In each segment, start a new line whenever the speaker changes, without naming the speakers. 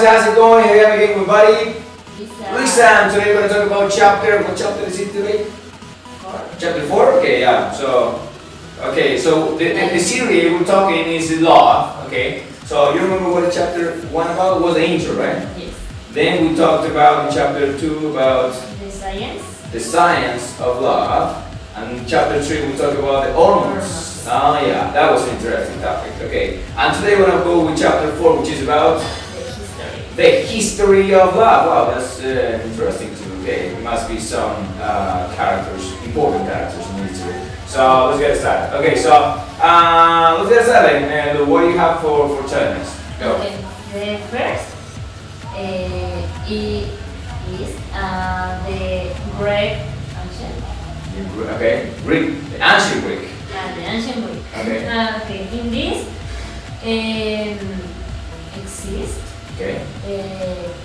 how's it going? Here we are again with buddy
Luisa.
Luisa, and today we're going to talk about what chapter is it today? Chapter 4? Okay, yeah. So the series we're talking is love, okay? So you remember what chapter 1 about? Was the angel, right?
Yes.
Then we talked about in chapter 2 about
The science
of love, and in chapter 3 we talked about the hormones. Oh yeah, that was an interesting topic, okay. And today we're going to go with chapter 4, which is about the history of love. Wow, that's interesting too. Okay, it must be some important characters in history. So let's get started. Okay, so let's get started. And what do you have for telling us? Go.
Okay. The first is the Greek ancient.
Okay, Greek, the ancient Greek.
The ancient Greek.
Okay.
Okay. In this exist
Okay.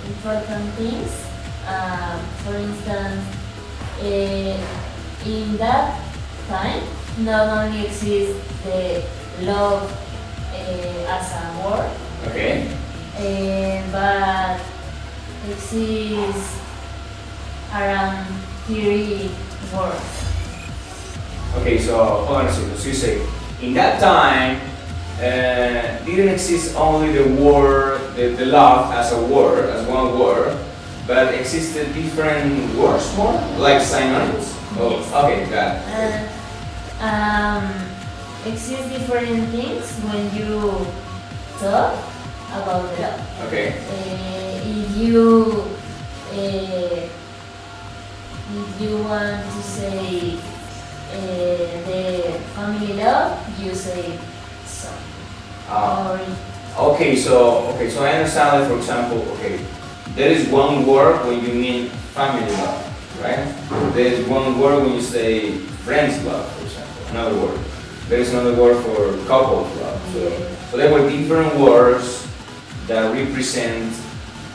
important things. For instance, in that time, not only exists the love as a word,
Okay.
but exists around 30 words.
Okay, so hold on a second. So you say, in that time, didn't exist only the word, the love as a word, as one word, but existed different words more, like synonyms? Oh,
Yes.
okay, got it.
Exist different things when you talk about the love.
Okay,
If you want to say the family love, you say son.
uh,
Or
so I understand that, for example, okay, there is one word when you mean family love, right? There is one word when you say friends love, for example, another word. There is another word for couples love. So there were different words that represent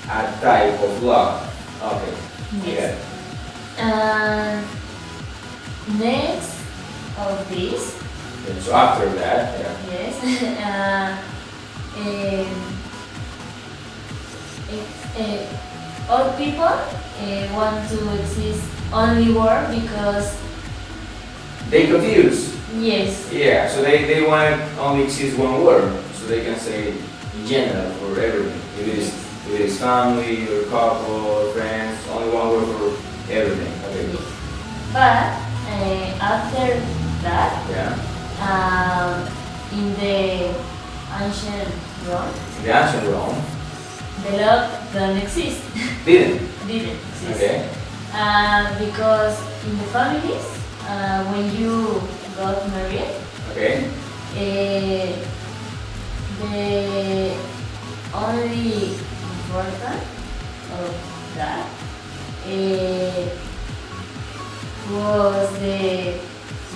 a type of love. Okay,
yes. Next of this,
yeah. So after that, yeah.
yes, all people want to exist only word because
They confuse.
yes,
Yeah, so they want to only exist one word, so they can say in general for everything. If it is family or couple or friends, only one word for everything. Okay.
yes. But after that,
Yeah.
in the ancient Rome,
The ancient Rome
the love don't exist,
didn't.
didn't exist.
Okay.
Because in the families, when you got married,
Okay.
the only important of that was the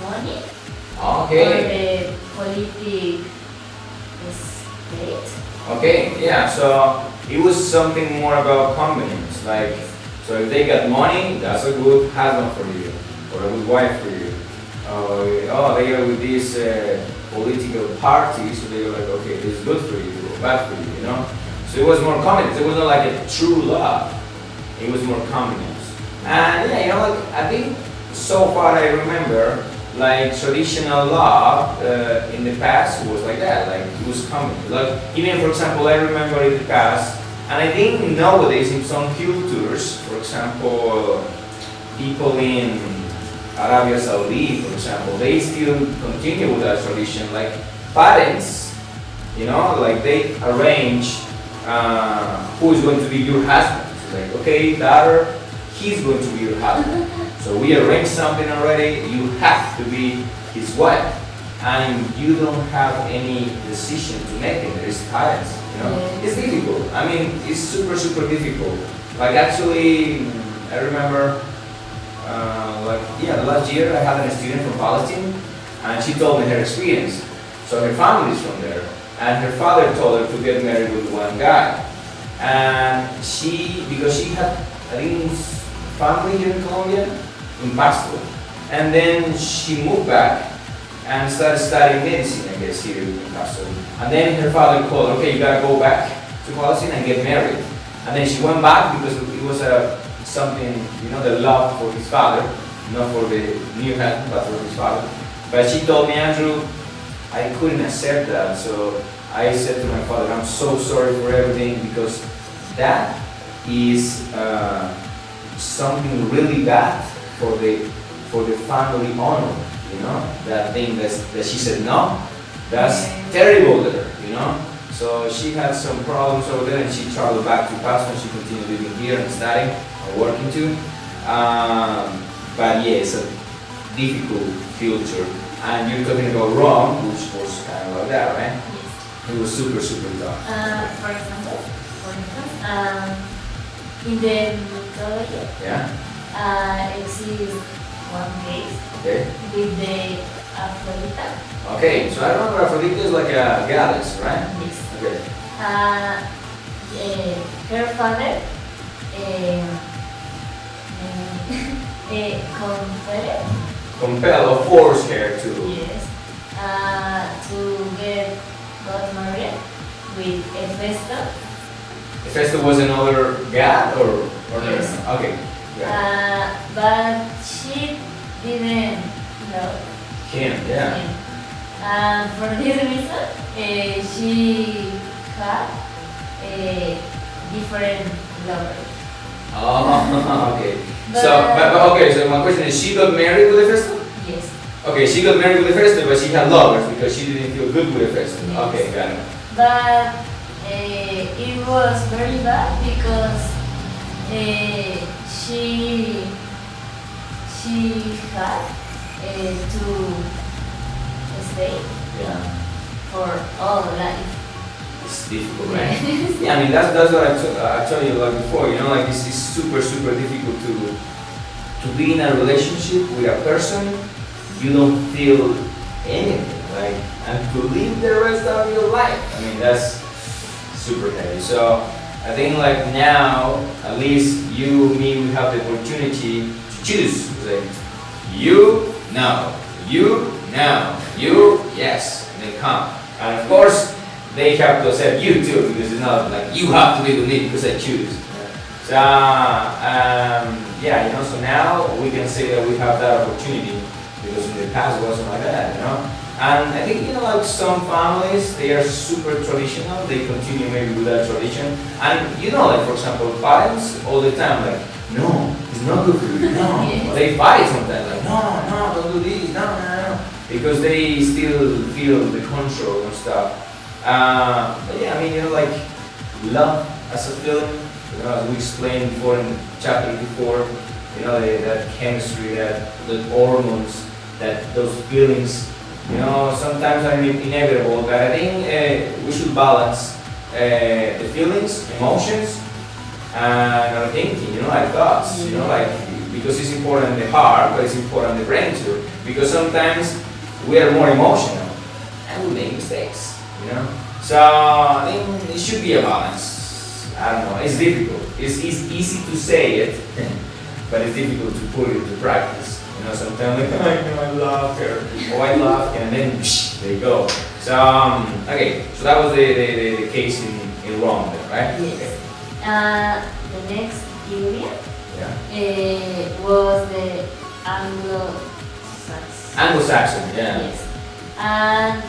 money or
Okay.
the politic state.
Okay. Yeah. So it was something more about convenience. Like, so if they got money, that's a good husband for you, or a good wife for you. Oh, they are with this political party, so they were like, okay, this is good for you or bad for you, you know? So it was more convenience. It was not like a true love. It was more convenience. And yeah, you know, like, I think so far I remember, like traditional love in the past was like that, like it was convenient. Like even for example, I remember in the past, and I think nowadays in some cultures, for example, people in Arabia Saudi, for example, they still continue with that tradition. Like parents, you know, like they arrange who is going to be your husband. So like, okay, daughter, he's going to be your husband. So we arranged something already. You have to be his wife, and you don't have any decision to make. It. There is parents, you know.
Yeah.
It's difficult. I mean, it's super difficult. Like actually, I remember. The last year I had a student from Palestine, and she told me her experience. So her family is from there, and her father told her to get married with one guy, and because she had, I think, family here in Colombia, in Pasto, and then she moved back and started studying medicine, I guess, here in Pasto. And then her father called, okay, you gotta go back to Palestine and get married. And then she went back because it was something, the love for his father, not for the new husband, but for his father. But she told me, Andrew, I couldn't accept that. So I said to my father, I'm so sorry for everything, because that is something really bad for the family honor. That thing that she said no, that's terrible there. So she had some problems over there, and she traveled back to Pasco, and she continued living here and studying and working too. But yeah, it's a difficult culture. And you're talking about Rome, which was kind of like that, right?
Yes.
It was super, super tough.
For example, in the mythology, exists one case
Okay.
with the Aphrodite.
Okay, so I remember Aphrodite is like a goddess, right?
Yes.
Okay.
Her father
Compel or force her to.
yes, to got married with Hephaestus.
Hephaestus was another god or
Yes.
no? Okay. Yeah.
But she didn't love
Him, yeah.
him. For this reason, she had different lovers.
Oh, okay. But okay, so my question is, she got married with Hephaestus?
Yes.
Okay, she got married with Hephaestus, but she had lovers because she didn't feel good with Hephaestus.
Yes.
Okay, got it.
But it was very bad because she had to stay
Yeah.
for all life.
It's difficult, right? Yeah, I mean that's what I told you like before. Like it's super super difficult to be in a relationship with a person you don't feel anything like, and to live the rest of your life. I mean that's super heavy. So I think like now at least you, me, we have the opportunity to choose. Like you no, you no, you yes, and they come, and of course. They have to accept you too, because it's not like you have to be with me because I choose. So so now we can say that we have that opportunity, because in the past it wasn't like that, And I think like some families, they are super traditional. They continue maybe with that tradition, and like for example, parents all the time like, no, it's not good for you. No,
Yes.
or they fight sometimes like, no, don't do this, no, because they still feel the control and stuff. But yeah, I mean, like love as a feeling, as we explained before in chapter before, that chemistry, that the hormones, that those feelings, sometimes are inevitable. But I think we should balance the feelings, emotions, and our thinking, our thoughts, like because it's important in the heart, but it's important in the brain too. Because sometimes we are more emotional and we make mistakes. So I think it should be a balance. I don't know, it's difficult. It's easy to say it, but it's difficult to put it into practice. Sometimes like, I love her, I love her, and then they go. So, okay, so that was the case in Rome, right?
Yes. The next area was the Anglo-Saxon.
Anglo-Saxon, yeah.
Yes. And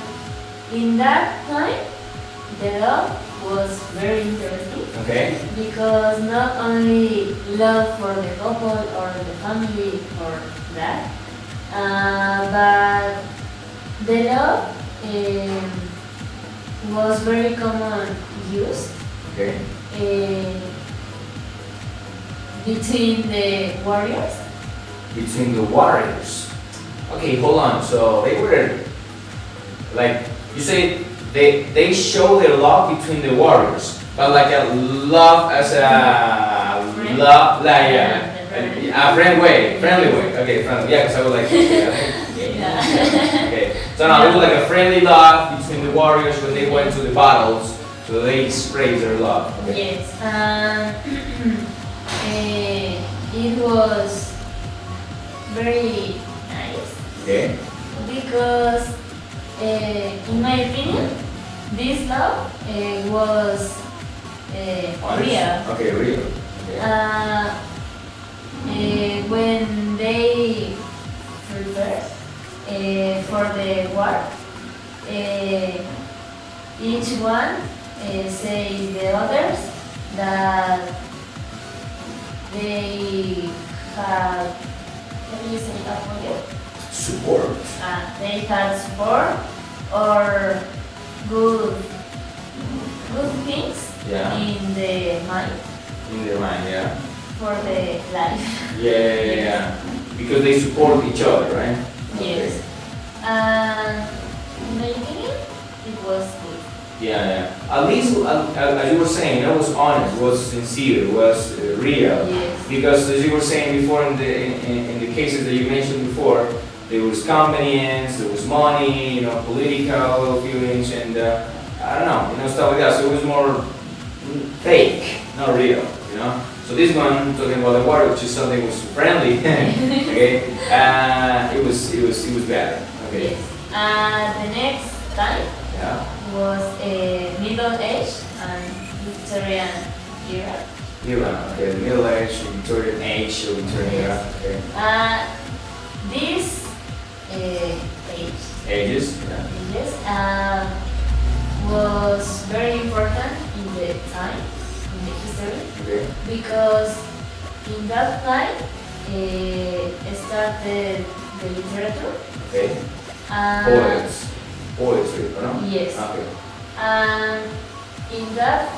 in that time, the love was very interesting.
Okay.
Because not only love for the couple or the family or that, but the love was very common used
Okay.
between the warriors.
Between the warriors. Okay, hold on. So they were like you say they show their love between the warriors, but like a love as a love like a friendly way. Okay, friendly. Yeah, because I was like, okay. So now it was like a friendly love between the warriors when they went to the battles, so they expressed their love. Okay.
Yes, it was very nice.
Okay.
Because in my opinion, this love was
Honest?
real.
Okay, real. Okay.
When they prepare for the war, each one say the others that they have, what do you say, apoyo?
Support.
They have support or good things
Yeah.
in the mind
In their mind, yeah.
for the life.
Yeah. Because they support each other, right?
Yes. And in my opinion, it was good.
Yeah. At least, as you were saying, it was honest, was sincere, was real.
Yes.
Because as you were saying before, in the cases that you mentioned before, there was convenience, there was money, political feelings, and I don't know, stuff like that. So it was more fake, not real. So this one, talking about the water, which is something was friendly. Okay. It was bad. Okay.
Yes. The next time
Yeah.
was a Middle Age and Victorian era.
Era. Okay. The Middle Age, Victorian Age, or Victorian era. Okay.
This age
Ages. Yeah.
ages was very important in the time, in the history,
Okay.
because in that time started the literature.
Okay.
Uh,
Poetry, no?
Yes.
Okay.
And in that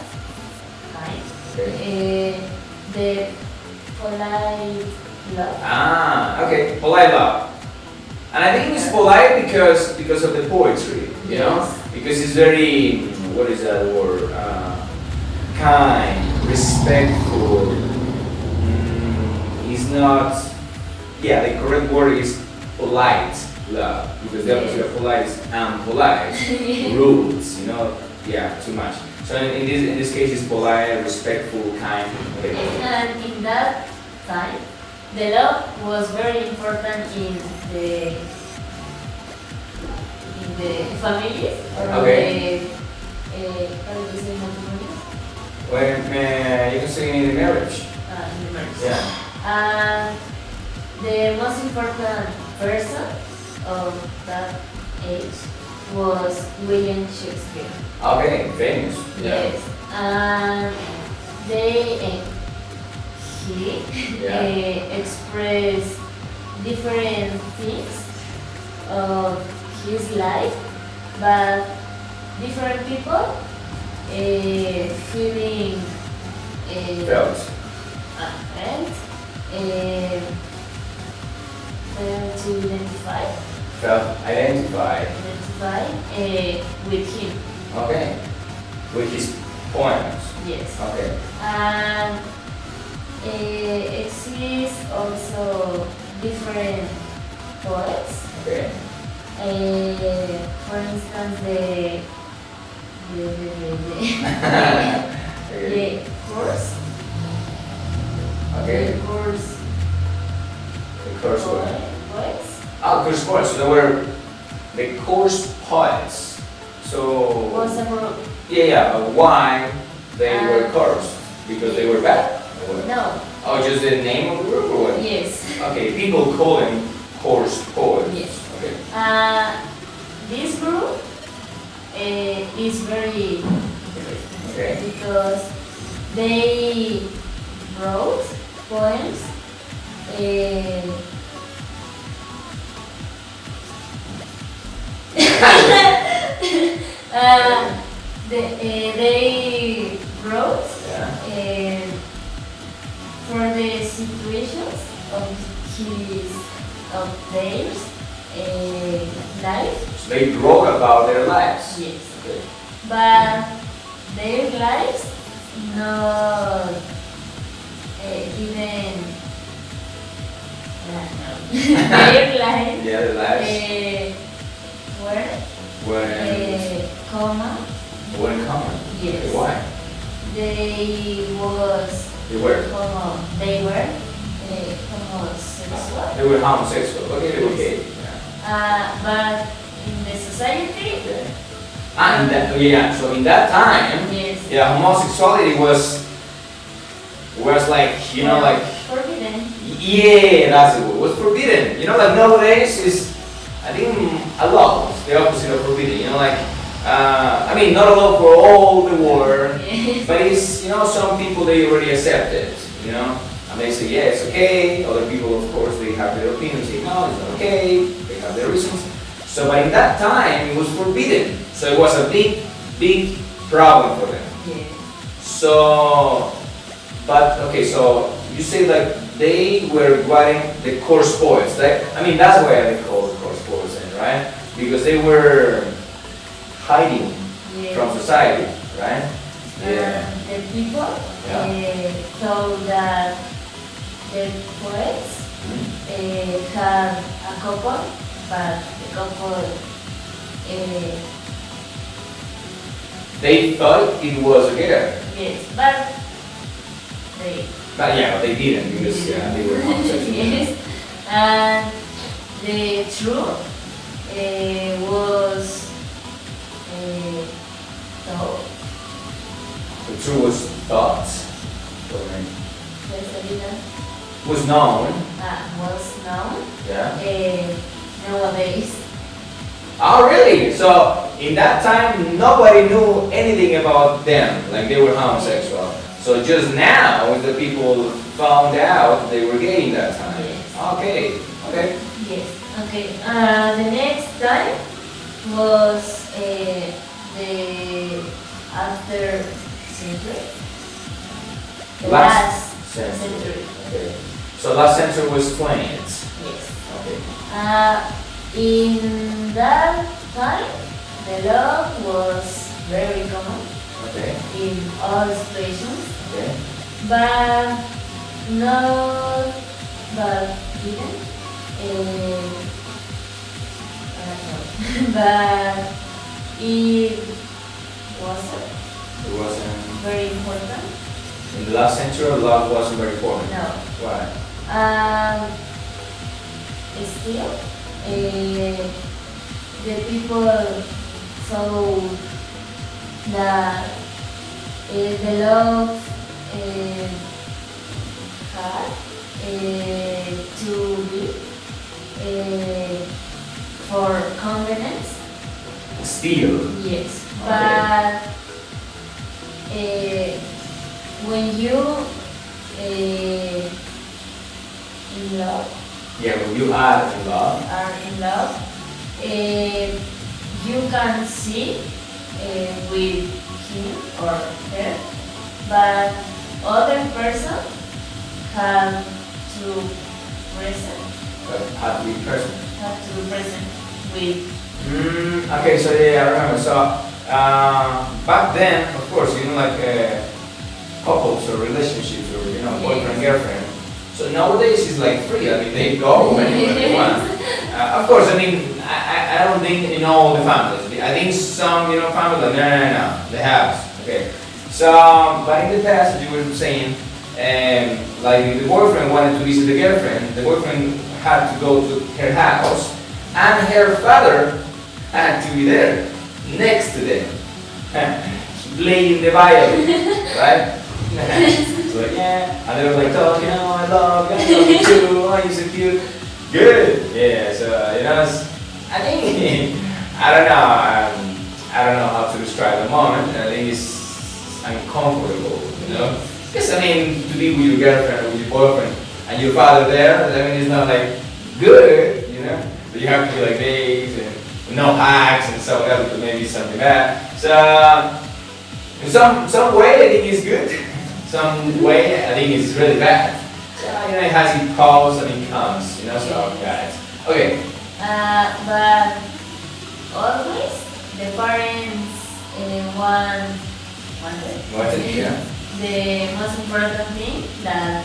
time,
Okay.
the polite love.
Okay. Polite love. And I think it's polite because of the poetry,
Yes.
because it's very, what is that word? Kind, respectful. It's not. Yeah, the correct word is polite love, because the opposite of polite is unpolite, rude. Yeah, too much. So in this case, it's polite, respectful, kind. Okay.
And in that time, the love was very important in the families or
Okay.
how do you say matrimonios?
When you can say in the marriage.
In the marriage.
Yeah.
And the most important person of that age was William Shakespeare.
Okay, famous. Yeah.
Yes. And he
Yeah.
expressed different things of his life, but different people feeling
Felt.
felt to
Felt identified.
identify with him.
Okay. With his poems.
Yes.
Okay.
And exists also different poets.
Okay.
For instance, the
Okay.
course.
Okay.
The course
The course word.
poets.
Course poets. So they were the course poets. So
Was a group.
yeah. But why they were cursed? Because they were bad. Or what?
No.
Oh, just the name of the group or what?
Yes.
Okay. People call them course poets.
Yes.
Okay.
This group is very interesting
Okay.
because they wrote poems they wrote
Yeah.
for the situations of theirs life.
So they wrote about their lives.
Yes.
Okay.
But their lives not even their lives
Yeah, their lives
were
were
common.
were common.
Yes.
Okay, why?
They
They were
homosexual.
They were homosexual. Okay, they were gay.
But in the society,
Yeah. And that, so in that time,
yes,
yeah, homosexuality was like, you know, like,
forbidden.
yeah, that's the word. Was forbidden. You know, like nowadays is, I think, allowed. The opposite of forbidden. You know, like, I mean, not allowed for all the world,
Yes.
but it's, you know, some people they already accept it. You know, and they say, yeah, it's okay. Other people, of course, they have their opinions. Say, no, it's not okay. They have their reasons. So, but in that time, it was forbidden. So it was a big, big problem for them.
Yes.
So, but okay, so you say like they were guarding the coarse boys. Like, I mean, that's why they call it coarse boys, then, right? Because they were hiding
Yes.
from society, right?
The people
Yeah.
thought that the poets had a couple, but the couple,
They thought it was a girl,
yes, but they
but yeah, but they didn't because yeah, they were homosexual.
yes, and the truth was thought.
The truth was thought, was known.
Was known
Yeah.
nowadays.
Oh, really? So in that time, nobody knew anything about them, like they were homosexual. So just now, the people found out they were gay in that time.
Yes.
Okay. Okay.
Yes. Okay. The next time was the after century. The last century.
Okay. So last century was 20th.
Yes.
Okay.
In that time, the law was very common
Okay.
in all situations,
Okay.
but not, but didn't. I don't know. But it wasn't
It wasn't
very important.
in the last century. Love wasn't very important.
No.
Why?
Still, the people thought that the love had to be for convenience.
Still.
Yes,
Okay.
but when you in love
Yeah, when you are in love.
are in love, you can see with him or her, but other person have to present,
But have to be present.
with.
Okay, so yeah, I remember. So back then, of course, you know, like couples or relationships or you know, boyfriend girlfriend. So nowadays it's like free. I mean, they go anywhere they want. Of course, I mean, I don't think in all the families. I think some, you know, families like no, the house. Okay. So, but in the past, as you were saying, like if the boyfriend wanted to visit the girlfriend, the boyfriend had to go to her house, and her father had to be there, next to them, playing the violin, right? So like, yeah, and they were like talking, oh, I love you too, oh, you're so cute. Good, yeah, so, you know, I think, I don't know how to describe the moment, I think it's uncomfortable, you know? Because, I mean, to be with your girlfriend or with your boyfriend, and your father there, I mean, it's not like good, you know? But you have to be like this, and no hugs, and so that would maybe something bad. So, in some way, I think it's good. Some way, I think it's really bad. So, you know, it has its pros and its cons, you know, so, guys. Okay.
But always the parents wanted
What's it, yeah?
the most important thing that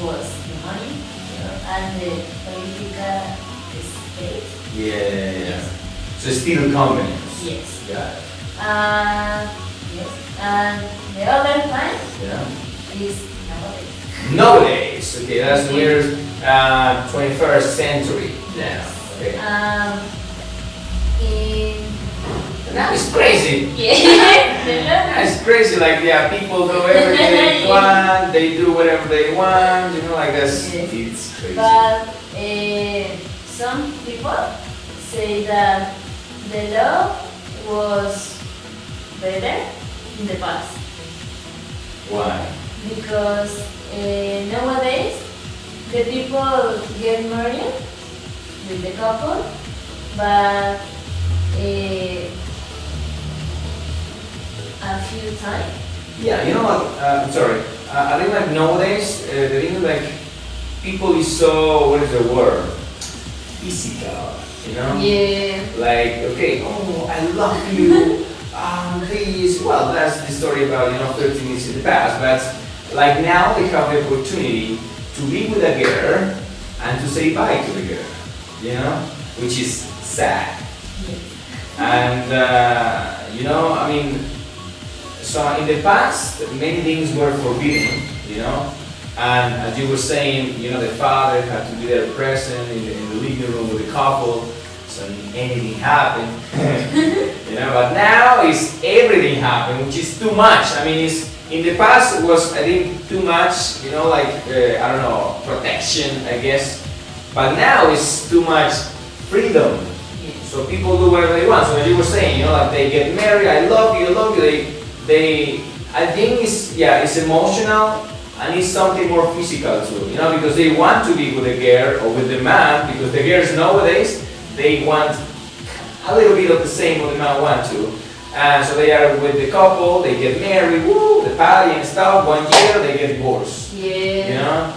was the money
Yeah.
and the political state.
Yeah. So, still convenience.
Yes.
Got it.
Yes. And the other time
Yeah.
is nowadays.
Nowadays, okay, that's the year 21st century now. Okay.
In
And now it's crazy.
Yeah, the love.
It's crazy, like, yeah, people do everything they want, they do whatever they want, you know, like that's,
Yes.
it's crazy.
But some people say that the love was better in the past
Why?
because nowadays the people get married with the couple, but a few times.
Yeah, you know what, I'm sorry, I think like nowadays, the thing like, people is so, what is the word? Physical, you know?
Yeah.
Like, okay, oh, I love you, please, well, that's the story about, 13 years in the past, but like now they have the opportunity to be with a girl and to say bye to the girl, which is sad. And, I mean, so in the past, many things were forbidden, and as you were saying, the father had to be there present in the living room with the couple, so anything happened, but now is everything happened, which is too much. I mean, in the past it was, I think, too much, I don't know, protection, I guess, but now it's too much freedom. So people do whatever they want. So as you were saying, like they get married, I love you, they I think it's emotional and it's something more physical too, because they want to be with the girl or with the man, because the girls nowadays, they want a little bit of the same what the man want to. And so they are with the couple, they get married, woo, the party and stuff, 1 year they get divorced.
Yeah.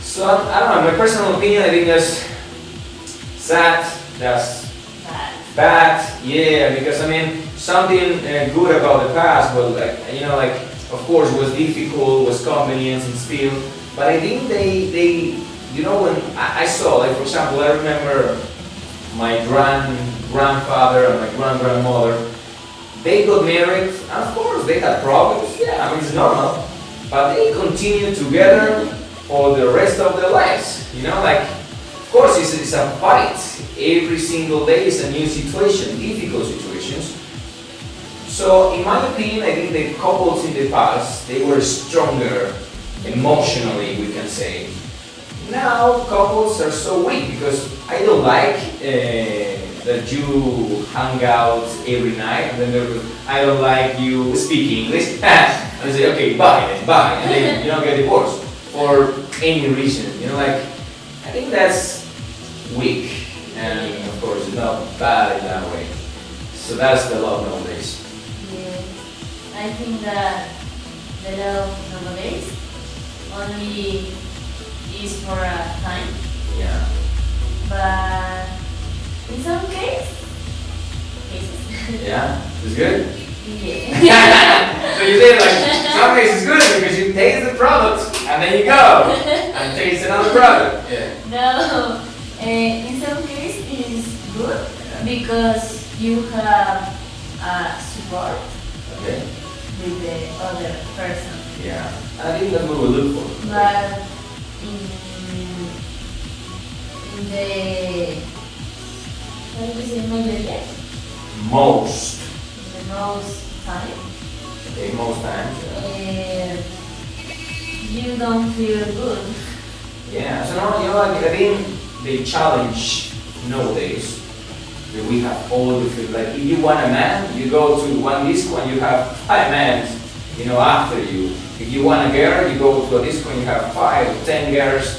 So I don't know, my personal opinion, I think that's sad, that's bad, yeah, because I mean, something good about the past was like, of course, was difficult, was convenience and still, but I think they when I saw, like, for example, I remember my grandfather and my grandmother, they got married, and of course, they had problems, yeah, I mean, it's normal, but they continued together for the rest of their lives, like, of course, it's a fight. Every single day is a new situation, difficult situations. So, in my opinion, I think the couples in the past, they were stronger emotionally, we can say. Now, couples are so weak because I don't like that you hang out every night, and then I don't like you speak English, and I say, okay, bye, and then get divorced for any reason. I think that's weak, and of course it's not bad in that way. So that's the love nowadays.
Yeah, I think that the love nowadays only is for a time,
Yeah.
but in some cases.
Yeah, it's good.
Yeah.
So you say like some cases it's good because you taste the product and then you go and taste another product. Yeah.
No, in some cases it's good because you have support
Okay.
with the other person.
Yeah. I think that's what we look for.
But in the what do you say, mayoría?
Most.
The most time,
Okay, most times.
you don't feel good.
Yeah. So now like, I think the challenge nowadays that we have all the food. Like if you want a man, you go to one disco and you have 5 men, after you. If you want a girl, you go to a disco and you have 5 or 10 girls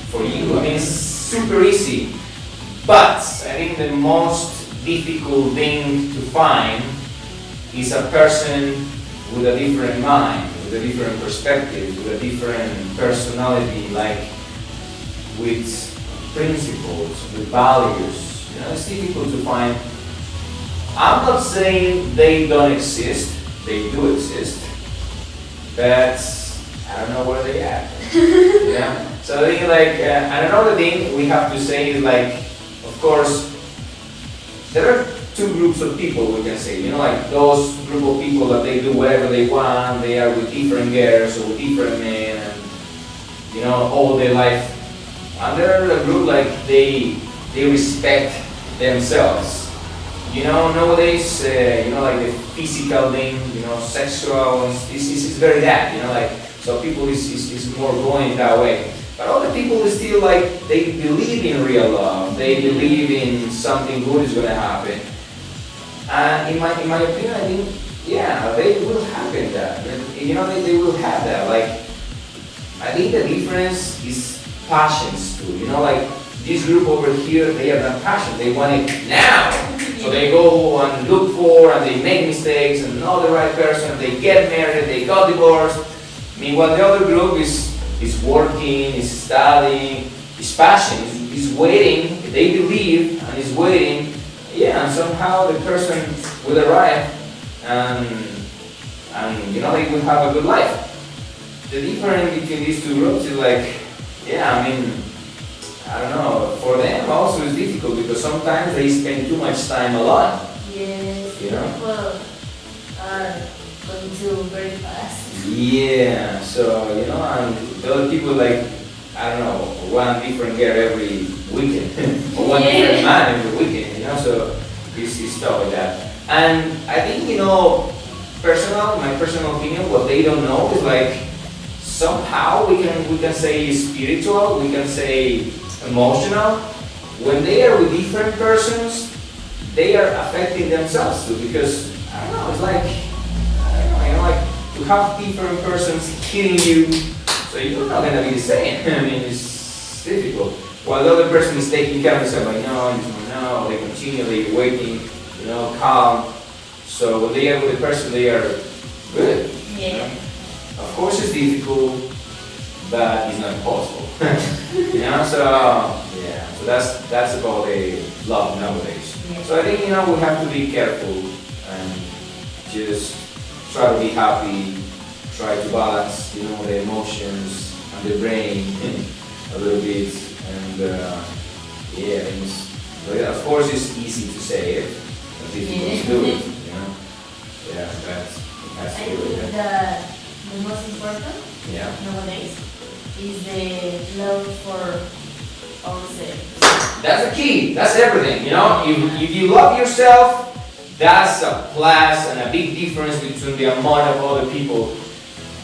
for you. I mean, it's super easy. But I think the most difficult thing to find is a person with a different mind, with a different perspective, with a different personality, like with principles, with values. It's difficult to find. I'm not saying they don't exist, they do exist, but I don't know where they are. So I think and another thing we have to say is of course, there are 2 groups of people, we can say, like those group of people that they do whatever they want, they are with different girls or with different men, and all their life. And there are a group they respect themselves, Nowadays, like the physical thing, sexual, is very that, like, so people is more going that way. But other people is still like, they believe in real love, they believe in something good is gonna happen. And in my opinion, I think, yeah, they will happen that. They will have that. Like, I think the difference is passions too. Like this group over here, they have that passion. They want it now. So they go and look for, and they make mistakes, and not the right person. They get married, they got divorced. Meanwhile, the other group is working, is studying, is passion, is waiting. They believe and is waiting. Yeah, and somehow the person will arrive, and they will have a good life. The difference between these two groups is like, yeah, I don't know, for them also it's difficult because sometimes they spend too much time alone.
Yes,
You know?
people are going to very fast.
Yeah, so, and the other people like, I don't know, one different girl every weekend, or one different man every weekend, so it's stuff like that. And I think, my personal opinion, what they don't know is like, somehow we can say spiritual, we can say emotional. When they are with different persons, they are affecting themselves too, because I don't know, it's like, I don't know, like to have different persons hitting you, so you're not gonna be the same. It's difficult. While the other person is taking care of themselves, like no, they continue, they're waiting, calm. So when they are with the person, they are good.
Yeah.
Of course it's difficult, but it's not impossible. So yeah, so that's about the love nowadays.
Yeah.
So I think we have to be careful and just try to be happy, try to balance the emotions and the brain a little bit, and of course it's easy to say it, but difficult to do it. Yeah, that's
I
to do
think
it.
that the most important
Yeah.
nowadays is the love for ourselves.
That's the key. That's everything. If you love yourself, that's a plus and a big difference between the amount of other people.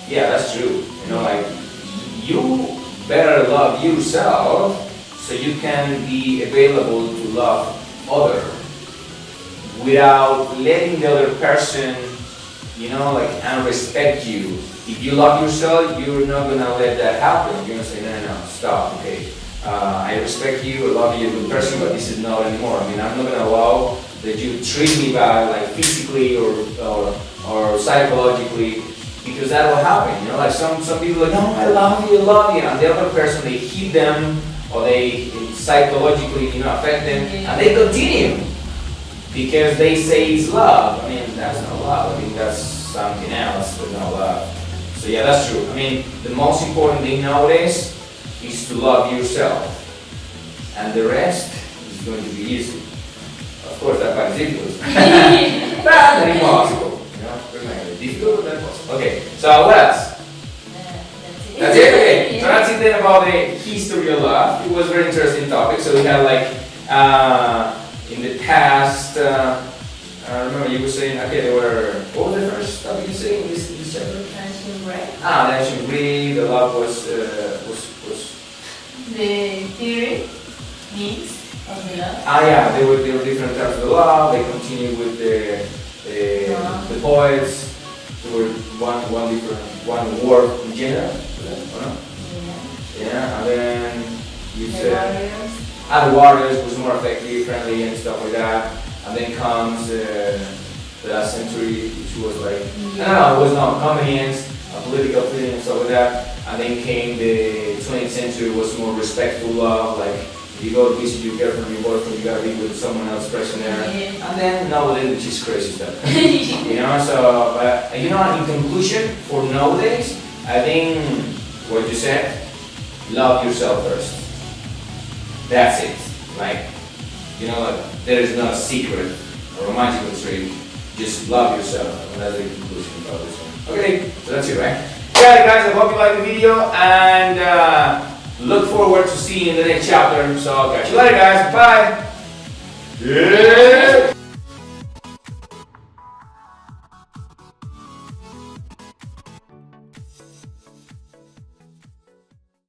Yeah, that's true. Like you better love yourself so you can be available to love other without letting the other person, and respect you. If you love yourself, you're not gonna let that happen. You're gonna say, no, stop, okay. I respect you, I love you as a good person, but this is not anymore. I'm not gonna allow that you treat me bad, like physically or psychologically, because that will happen. Like some people are like, no, I love you, and the other person, they hit them, or they psychologically, affect them, and they continue. Because they say it's love. That's not love. That's something else, but not love. So yeah, that's true. The most important thing nowadays is to love yourself. And the rest is going to be easy. Of course, that part is difficult. But not impossible. Difficult, but not possible. Okay, so what else? That's it? Okay. So that's it then about the history of love. It was a very interesting topic. So we had like, in the past, I remember you were saying, okay, what was the first topic you saying in this chapter?
Ancient Greek.
The ancient Greek, the love was
The theory means of the love.
yeah, there were different types of love. They continued with the poets. There were one word in general, or no? Yeah, and then you said the warriors was more effective, friendly, and stuff like that. And then comes the last century, which was like, it was not convenience, political freedom and stuff like that. And then came the 20th century, was more respectful love, like if you go to visit your girlfriend, your boyfriend, you gotta be with someone else present there.
Yeah.
And then nowadays, which is crazy stuff. So, but in conclusion, for nowadays, I think what you said, love yourself first. That's it. Like, there is not a secret or a magical trick. Just love yourself. And that's the conclusion about this one. Okay, so that's it, right? Yeah, guys, I hope you liked the video and look forward to seeing you in the next chapter. So, catch you later, guys. Bye. Yeah.